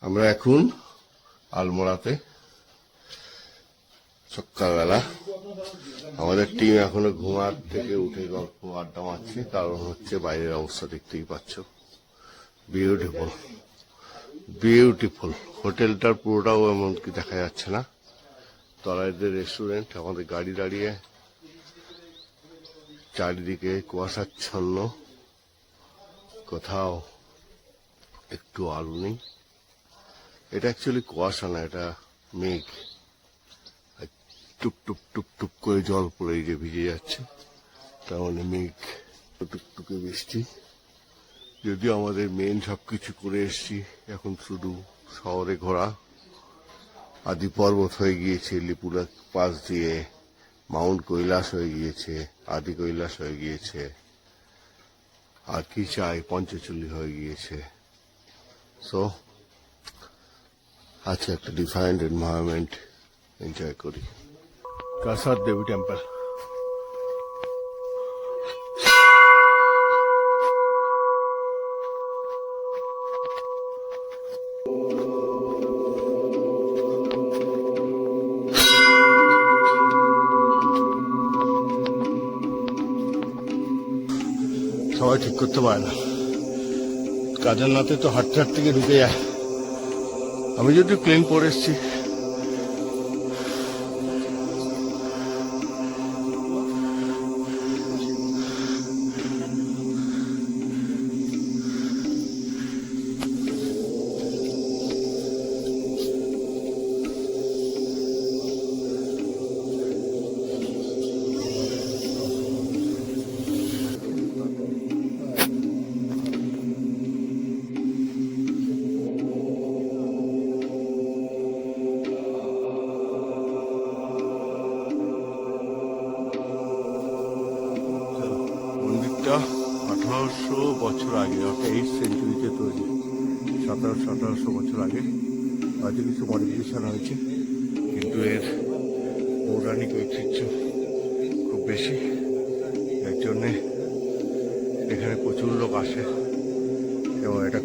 আমরা এখন আলমোড়াতে সকালবেলা আমাদের টিম এখনো ঘুমার থেকে উঠে গল্প আড্ডা মারছে, কারণ হচ্ছে বাইরের অবস্থা দেখতেই পাচ্ছ, বিউটিফুল বিউটিফুল। হোটেলটার পুরোটাও এমনকি দেখা যাচ্ছে না, তলায় রেস্টুরেন্ট, আমাদের গাড়ি দাঁড়িয়ে, চারিদিকে কুয়াশাচ্ছন্ন, কোথাও একটু আলো নেই। এটা অ্যাকচুয়ালি কুয়াশা না, এটা মেঘ, টুক টুক টুক টুক করে জল পড়ে যে ভিজে যাচ্ছে, তার মানে মেঘ, টুকটুকে বৃষ্টি। যদিও আমাদের মেন সবকিছু করে এসছি, এখন শুধু শহরে ঘোরা। আদি পর্বত হয়ে গিয়েছে, লিপুরা পাশ দিয়ে মাউন্ট কৈলাস হয়ে গিয়েছে, আদি কৈলাস হয়ে গিয়েছে, আর কি চাই, পঞ্চচল্লি হয়ে গিয়েছে। সো আজকে একটা ডিফারেন্ট এনভায়রনমেন্ট এনজয় করি। কাসার দেবী টেম্পল, সবাই ঠিক করতে পারে না। কেদারনাথে তো হাঁটতে হাঁটতে গিয়ে ঢুকে যায়। আমি যদি প্লেন পরে এসছি, মন্দিরটা 1800 বছর আগে, অর্থাৎ 8th সেঞ্চুরিতে তৈরি, 1700-1800 বছর আগে। হয়তো কিছু মডিফিকেশন হয়েছে, কিন্তু এর পৌরাণিক ঐতিহ্য খুব বেশি, এর জন্যে এখানে প্রচুর লোক আসে এবং এটা